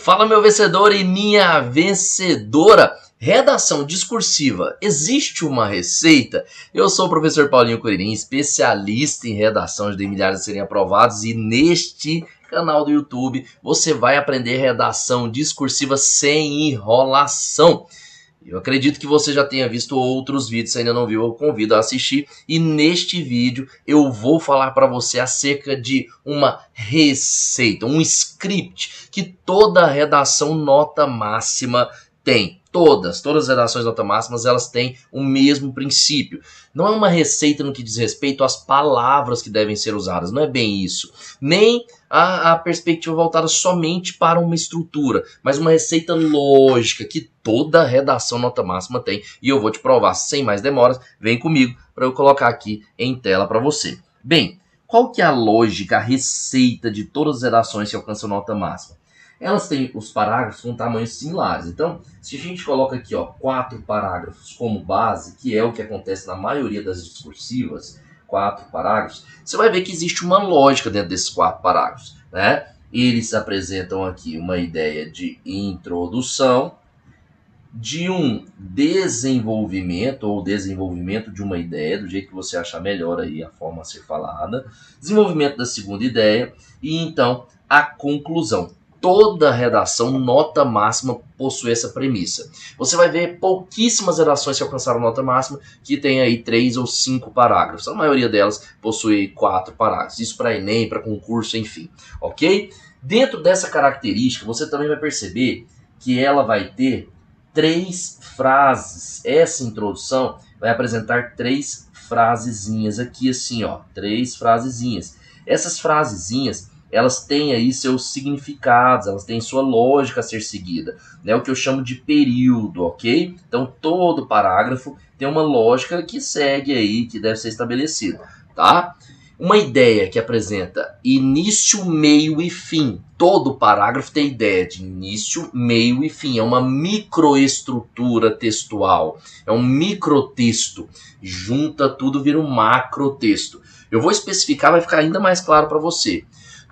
Fala, meu vencedor e minha vencedora. Redação discursiva, existe uma receita? Eu sou o professor Paulinho Curirim, especialista em redação, ajudei milhares a serem aprovados, e neste canal do YouTube você vai aprender redação discursiva sem enrolação. Eu acredito que você já tenha visto outros vídeos, se ainda não viu, eu convido a assistir. E neste vídeo eu vou falar para você acerca de uma receita, um script que toda redação nota máxima tem. Todas as redações nota máximas, elas têm o mesmo princípio. Não é uma receita no que diz respeito às palavras que devem ser usadas, não é bem isso. Nem a perspectiva voltada somente para uma estrutura, mas uma receita lógica que toda redação nota máxima tem. E eu vou te provar sem mais demoras. Vem comigo para eu colocar aqui em tela para você. Bem, qual que é a lógica, a receita de todas as redações que alcançam nota máxima? Elas têm os parágrafos com tamanhos similares. Então, se a gente coloca aqui 4 parágrafos como base, que é o que acontece na maioria das discursivas, 4 parágrafos, você vai ver que existe uma lógica dentro desses 4 parágrafos, né? Eles apresentam aqui uma ideia de introdução, de um desenvolvimento ou desenvolvimento de uma ideia, do jeito que você achar melhor aí a forma a ser falada, desenvolvimento da segunda ideia e então a conclusão. Toda redação nota máxima possui essa premissa. Você vai ver pouquíssimas redações que alcançaram nota máxima que tem aí 3 ou 5 parágrafos. A maioria delas possui 4 parágrafos. Isso para Enem, para concurso, enfim. Ok? Dentro dessa característica, você também vai perceber que ela vai ter 3 frases. Essa introdução vai apresentar 3 frasezinhas aqui assim, 3 frasezinhas. Essas frasezinhas, elas têm aí seus significados, elas têm sua lógica a ser seguida, né? O que eu chamo de período, ok? Então, todo parágrafo tem uma lógica que segue aí, que deve ser estabelecida, tá? Uma ideia que apresenta início, meio e fim. Todo parágrafo tem ideia de início, meio e fim. É uma microestrutura textual, é um microtexto. Junta tudo, vira um macrotexto. Eu vou especificar, vai ficar ainda mais claro para você.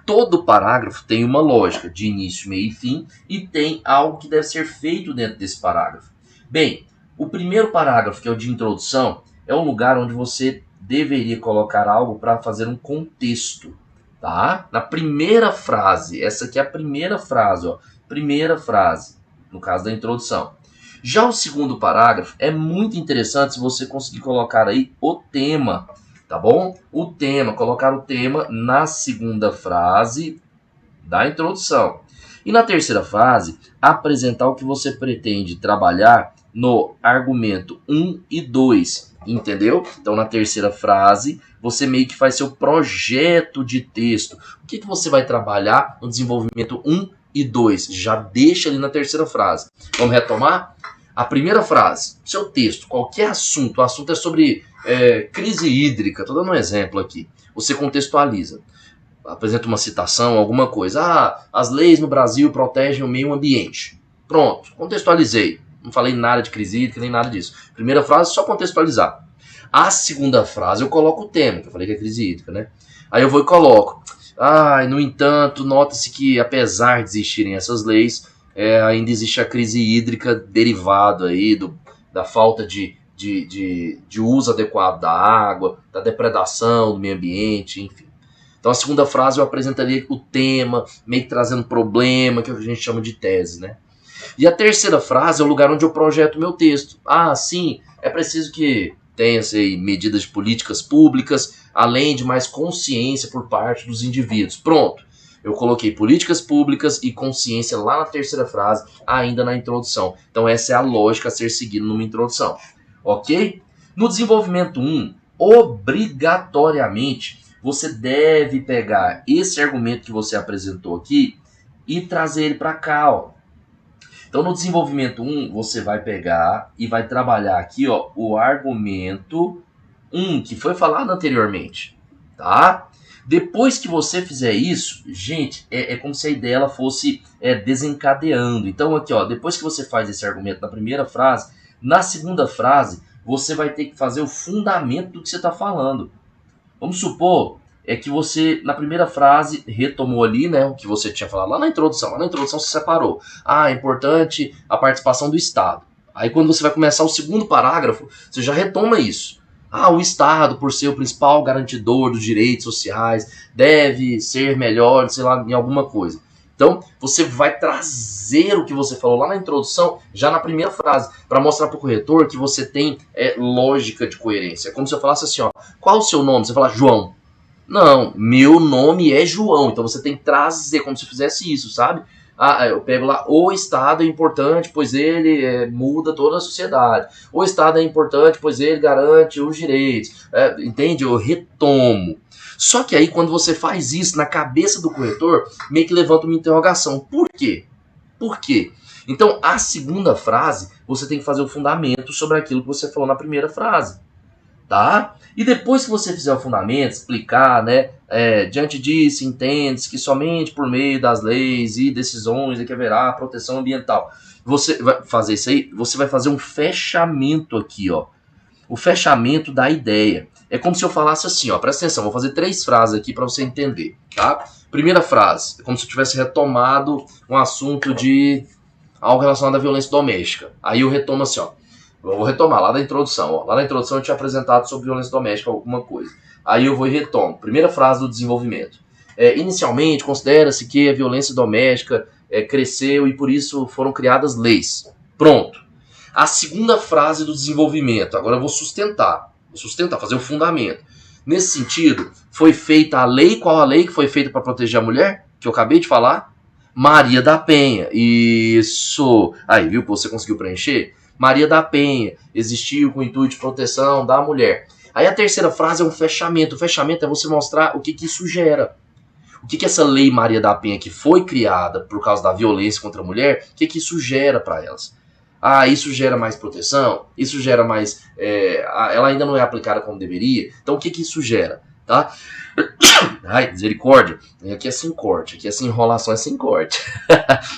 Todo parágrafo tem uma lógica de início, meio e fim e tem algo que deve ser feito dentro desse parágrafo. Bem, o primeiro parágrafo, que é o de introdução, é um lugar onde você deveria colocar algo para fazer um contexto, tá? Na primeira frase, essa aqui é a primeira frase, primeira frase, no caso da introdução. Já o segundo parágrafo é muito interessante se você conseguir colocar aí o tema, tá bom? O tema, colocar o tema na segunda frase da introdução. E na terceira frase, apresentar o que você pretende trabalhar no argumento 1 e 2, entendeu? Então, na terceira frase, você meio que faz seu projeto de texto. O que você vai trabalhar no desenvolvimento 1 e 2? Já deixa ali na terceira frase. Vamos retomar? A primeira frase, seu texto, qualquer assunto, o assunto é sobre crise hídrica, estou dando um exemplo aqui. Você contextualiza, apresenta uma citação, alguma coisa. As leis no Brasil protegem o meio ambiente. Pronto, contextualizei. Não falei nada de crise hídrica, nem nada disso. Primeira frase, só contextualizar. A segunda frase, eu coloco o tema, que eu falei que é crise hídrica, né? Aí eu vou e coloco. No entanto, nota-se que, apesar de existirem essas leis, ainda existe a crise hídrica derivada aí da falta de uso adequado da água, da depredação do meio ambiente, enfim. Então a segunda frase eu apresentaria o tema, meio que trazendo problema, que é o que a gente chama de tese, né? E a terceira frase é o lugar onde eu projeto o meu texto. Sim, é preciso que tenha-se medidas de políticas públicas, além de mais consciência por parte dos indivíduos. Pronto. Eu coloquei políticas públicas e consciência lá na terceira frase, ainda na introdução. Então essa é a lógica a ser seguida numa introdução. Ok? No desenvolvimento 1, obrigatoriamente, você deve pegar esse argumento que você apresentou aqui e trazer ele para cá. Então, no desenvolvimento 1, você vai pegar e vai trabalhar aqui o argumento 1, que foi falado anteriormente. Tá? Depois que você fizer isso, gente, é como se a ideia ela fosse desencadeando. Então, aqui, depois que você faz esse argumento na primeira frase, na segunda frase, você vai ter que fazer o fundamento do que você está falando. Vamos supor é que você, na primeira frase, retomou ali, né, o que você tinha falado lá na introdução. Lá na introdução você separou. Ah, é importante a participação do Estado. Aí quando você vai começar o segundo parágrafo, você já retoma isso. Ah, o Estado, por ser o principal garantidor dos direitos sociais, deve ser melhor, sei lá, em alguma coisa. Então, você vai trazer o que você falou lá na introdução, já na primeira frase, para mostrar para o corretor que você tem lógica de coerência. É como se eu falasse assim, ó, qual o seu nome? Você fala João. Não, meu nome é João, então você tem que trazer como se fizesse isso, sabe? Ah, eu pego lá, o Estado é importante, pois ele muda toda a sociedade. O Estado é importante, pois ele garante os direitos. Entende? Eu retomo. Só que aí, quando você faz isso na cabeça do corretor, meio que levanta uma interrogação. Por quê? Por quê? Então, a segunda frase, você tem que fazer o fundamento sobre aquilo que você falou na primeira frase. Tá? E depois que você fizer o fundamento, explicar, né, diante disso, entende-se que somente por meio das leis e decisões é que haverá proteção ambiental. Você vai fazer isso aí, você vai fazer um fechamento aqui, ó. O fechamento da ideia. É como se eu falasse assim, ó, presta atenção, vou fazer 3 frases aqui para você entender, tá? Primeira frase, é como se eu tivesse retomado um assunto de algo relacionado à violência doméstica. Aí eu retomo assim, ó. Eu vou retomar lá da introdução. Ó. Lá na introdução eu tinha apresentado sobre violência doméstica alguma coisa. Aí eu vou e retomo. Primeira frase do desenvolvimento. Inicialmente, considera-se que a violência doméstica cresceu e por isso foram criadas leis. Pronto. A segunda frase do desenvolvimento. Agora eu vou sustentar. Fazer o fundamento. Nesse sentido, foi feita a lei. Qual a lei que foi feita para proteger a mulher? Que eu acabei de falar? Maria da Penha. Isso. Aí, viu que você conseguiu preencher? Maria da Penha existiu com o intuito de proteção da mulher. Aí a terceira frase é um fechamento. O fechamento é você mostrar o que isso gera. O que essa lei Maria da Penha, que foi criada por causa da violência contra a mulher, o que isso gera para elas? Ah, isso gera mais proteção? Isso gera mais... ela ainda não é aplicada como deveria? Então o que isso gera? Tá? Ai, misericórdia. Aqui é sem corte. Aqui essa enrolação é sem corte.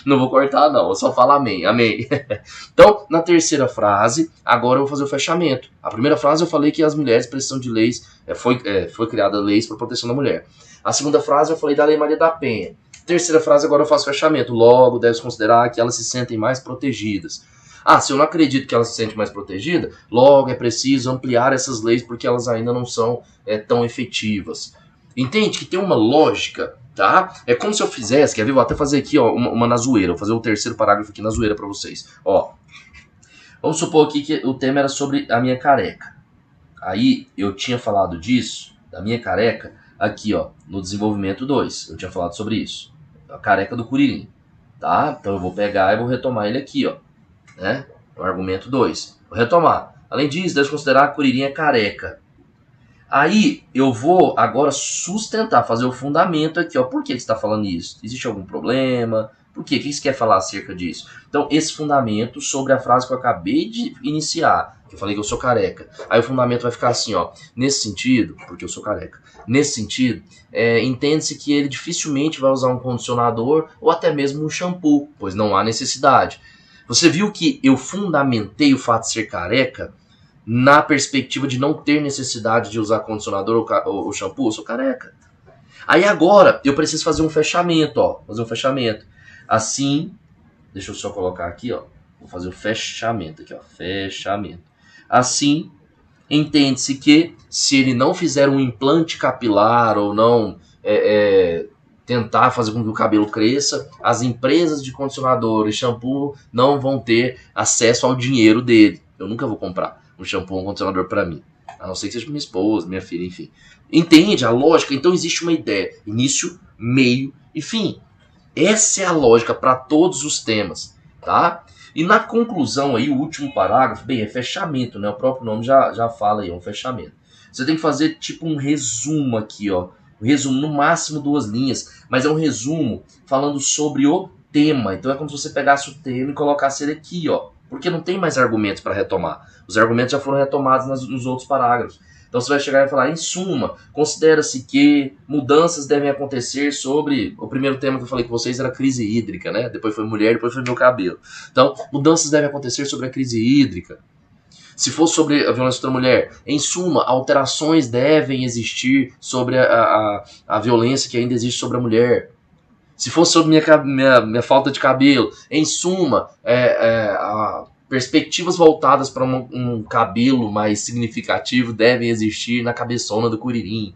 Não vou cortar, não. Eu só falo amém. Amém. Então, na terceira frase, agora eu vou fazer o fechamento. A primeira frase eu falei que as mulheres precisam de leis. Foi criada leis para proteção da mulher. A segunda frase eu falei da Lei Maria da Penha. Terceira frase, agora eu faço fechamento. Logo, deve-se considerar que elas se sentem mais protegidas. Ah, se eu não acredito que ela se sente mais protegida, logo é preciso ampliar essas leis porque elas ainda não são tão efetivas. Entende que tem uma lógica, tá? É como se eu fizesse, quer ver? Vou até fazer aqui, ó, uma na zoeira. Vou fazer o terceiro parágrafo aqui na zoeira pra vocês. Ó, vamos supor aqui que o tema era sobre a minha careca. Aí eu tinha falado disso, da minha careca, aqui, ó, no desenvolvimento 2. Eu tinha falado sobre isso. A careca do Curirim, tá? Então eu vou pegar e vou retomar ele aqui, ó. Né? O argumento 2. Vou retomar. Além disso, deve considerar que Curirim é careca. Aí eu vou agora sustentar, fazer o fundamento aqui. Ó. Por que você está falando isso? Existe algum problema? Por quê? O que você quer falar acerca disso? Então, esse fundamento sobre a frase que eu acabei de iniciar, que eu falei que eu sou careca. Aí o fundamento vai ficar assim, ó. Nesse sentido, porque eu sou careca. Nesse sentido, entende-se que ele dificilmente vai usar um condicionador ou até mesmo um shampoo, pois não há necessidade. Você viu que eu fundamentei o fato de ser careca na perspectiva de não ter necessidade de usar condicionador ou shampoo? Eu sou careca. Aí agora eu preciso fazer um fechamento, ó. Fazer um fechamento. Assim, deixa eu só colocar aqui, ó. Vou fazer o fechamento aqui, ó. Fechamento. Assim, entende-se que se ele não fizer um implante capilar ou não tentar fazer com que o cabelo cresça, as empresas de condicionador e shampoo não vão ter acesso ao dinheiro dele. Eu nunca vou comprar um shampoo ou um condicionador para mim. A não ser que seja minha esposa, minha filha, enfim. Entende a lógica? Então existe uma ideia. Início, meio e fim. Essa é a lógica para todos os temas, tá? E na conclusão aí, o último parágrafo, bem, é fechamento, né? O próprio nome já fala aí, é um fechamento. Você tem que fazer tipo um resumo aqui, ó. Um resumo, no máximo 2 linhas, mas é um resumo falando sobre o tema. Então é como se você pegasse o tema e colocasse ele aqui, ó. Porque não tem mais argumentos para retomar. Os argumentos já foram retomados nos outros parágrafos. Então você vai chegar e falar, em suma, considera-se que mudanças devem acontecer sobre... O primeiro tema que eu falei com vocês era crise hídrica, né? Depois foi mulher, depois foi meu cabelo. Então, mudanças devem acontecer sobre a crise hídrica, Se for sobre a violência contra a mulher, em suma, alterações devem existir sobre a violência que ainda existe sobre a mulher. Se for sobre minha falta de cabelo, em suma, perspectivas voltadas para um cabelo mais significativo devem existir na cabeçona do Curirim.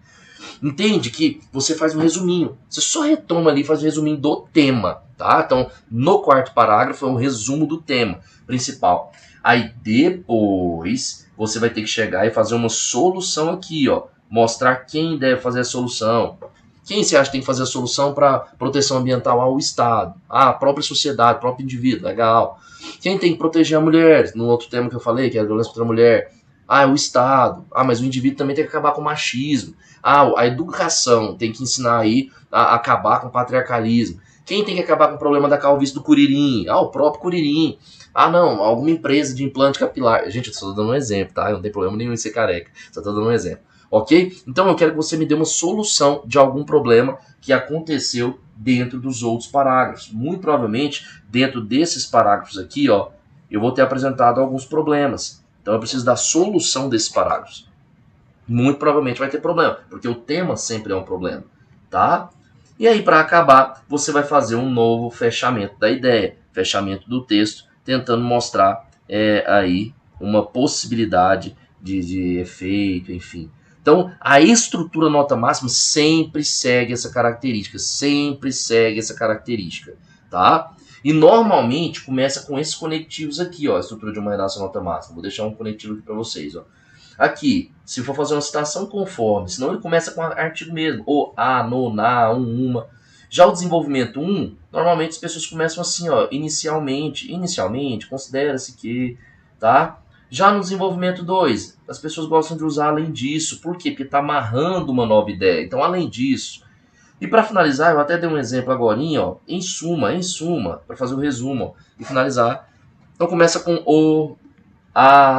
Entende que você faz um resuminho. Você só retoma ali e faz um resuminho do tema, tá? Então, no quarto parágrafo é um resumo do tema principal. Aí depois você vai ter que chegar e fazer uma solução aqui, ó. Mostrar quem deve fazer a solução. Quem você acha que tem que fazer a solução para proteção ambiental ao Estado? A própria sociedade, o próprio indivíduo, legal. Quem tem que proteger a mulher? No outro tema que eu falei, que é a violência contra a mulher. É o Estado. Mas o indivíduo também tem que acabar com o machismo. A educação tem que ensinar aí a acabar com o patriarcalismo. Quem tem que acabar com o problema da calvície do Curirim? O próprio Curirim. Não, alguma empresa de implante capilar. Gente, eu só tô dando um exemplo, tá? Eu não tem problema nenhum em ser careca. Só tô dando um exemplo. Ok? Então eu quero que você me dê uma solução de algum problema que aconteceu dentro dos outros parágrafos. Muito provavelmente, dentro desses parágrafos aqui, ó, eu vou ter apresentado alguns problemas. Então eu preciso da solução desses parágrafos. Muito provavelmente vai ter problema, porque o tema sempre é um problema, tá? E aí, para acabar, você vai fazer um novo fechamento da ideia, fechamento do texto, tentando mostrar aí uma possibilidade de efeito, enfim. Então, a estrutura nota máxima sempre segue essa característica, tá? E normalmente começa com esses conectivos aqui, ó, a estrutura de uma redação nota máxima. Vou deixar um conectivo aqui para vocês, ó. Aqui, se for fazer uma citação conforme, senão ele começa com artigo mesmo, ou no, na, uma. Já o desenvolvimento 1, normalmente as pessoas começam assim, ó, inicialmente, considera-se que, tá? Já no desenvolvimento 2, as pessoas gostam de usar além disso. Por quê? Porque está amarrando uma nova ideia. Então, além disso. E para finalizar, eu até dei um exemplo agora, ó, em suma, para fazer o resumo, ó, e finalizar. Então, começa com o,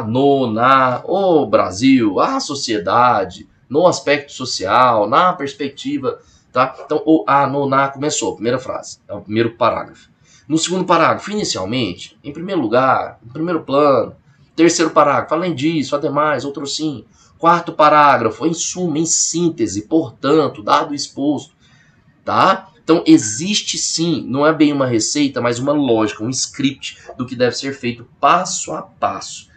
no, na, o Brasil, a sociedade, no aspecto social, na perspectiva, tá? Então, o, no, na, começou, primeira frase, é o primeiro parágrafo. No segundo parágrafo, inicialmente, em primeiro lugar, em primeiro plano. Terceiro parágrafo, além disso, ademais, outro sim. Quarto parágrafo, em suma, em síntese, portanto, dado exposto, tá? Então, existe sim, não é bem uma receita, mas uma lógica, um script do que deve ser feito passo a passo,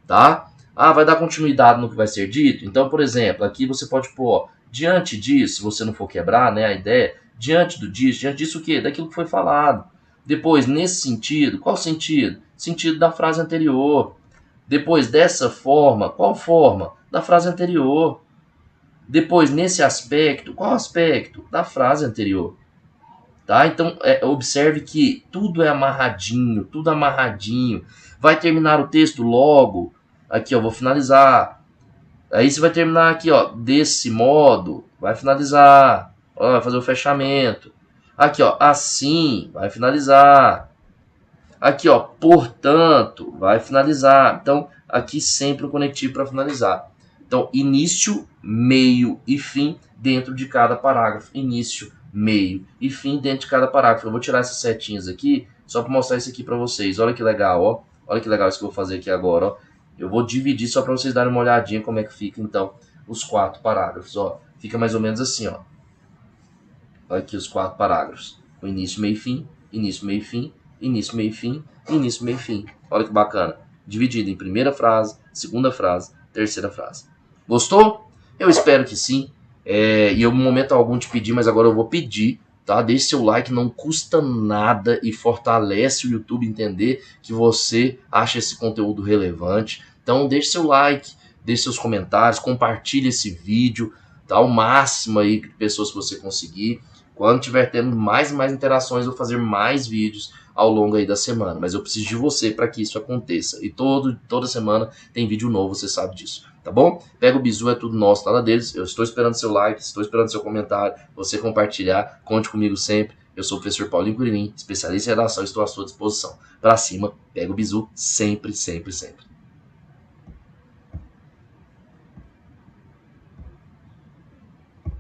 tá? Vai dar continuidade no que vai ser dito? Então, por exemplo, aqui você pode pôr, diante disso, se você não for quebrar, né, a ideia, diante disso o quê? Daquilo que foi falado. Depois, nesse sentido, qual sentido? Sentido da frase anterior. Depois, dessa forma, qual forma? Da frase anterior. Depois, nesse aspecto, qual aspecto? Da frase anterior. Tá? Então, observe que tudo é amarradinho, Vai terminar o texto logo. Aqui, ó, vou finalizar. Aí você vai terminar aqui, ó, desse modo. Vai finalizar. Ó, vai fazer o fechamento. Aqui, ó, assim, vai finalizar. Aqui, ó, portanto, vai finalizar. Então, aqui sempre o conectivo para finalizar. Então, início, meio e fim dentro de cada parágrafo. Início, meio e fim dentro de cada parágrafo. Eu vou tirar essas setinhas aqui, só para mostrar isso aqui para vocês. Olha que legal, ó. Olha que legal isso que eu vou fazer aqui agora, ó. Eu vou dividir só para vocês darem uma olhadinha como é que fica, então, os 4 parágrafos, ó. Fica mais ou menos assim, ó. Olha aqui os 4 parágrafos. O início, meio e fim, início, meio e fim, início, meio e fim, início, meio e fim. Olha que bacana. Dividido em primeira frase, segunda frase, terceira frase. Gostou? Eu espero que sim. E eu, no momento algum, te pedi, mas agora eu vou pedir, tá? Deixe seu like, não custa nada e fortalece o YouTube entender que você acha esse conteúdo relevante. Então, deixe seu like, deixe seus comentários, compartilhe esse vídeo, tá? O máximo aí de pessoas que você conseguir. Quando tiver tendo mais e mais interações, eu vou fazer mais vídeos ao longo aí da semana. Mas eu preciso de você para que isso aconteça. E toda semana tem vídeo novo, você sabe disso. Tá bom? Pega o bizu, é tudo nosso, nada deles. Eu estou esperando seu like, estou esperando seu comentário, você compartilhar. Conte comigo sempre. Eu sou o professor Paulinho Curirim, especialista em redação, estou à sua disposição. Pra cima, pega o bizu sempre, sempre, sempre.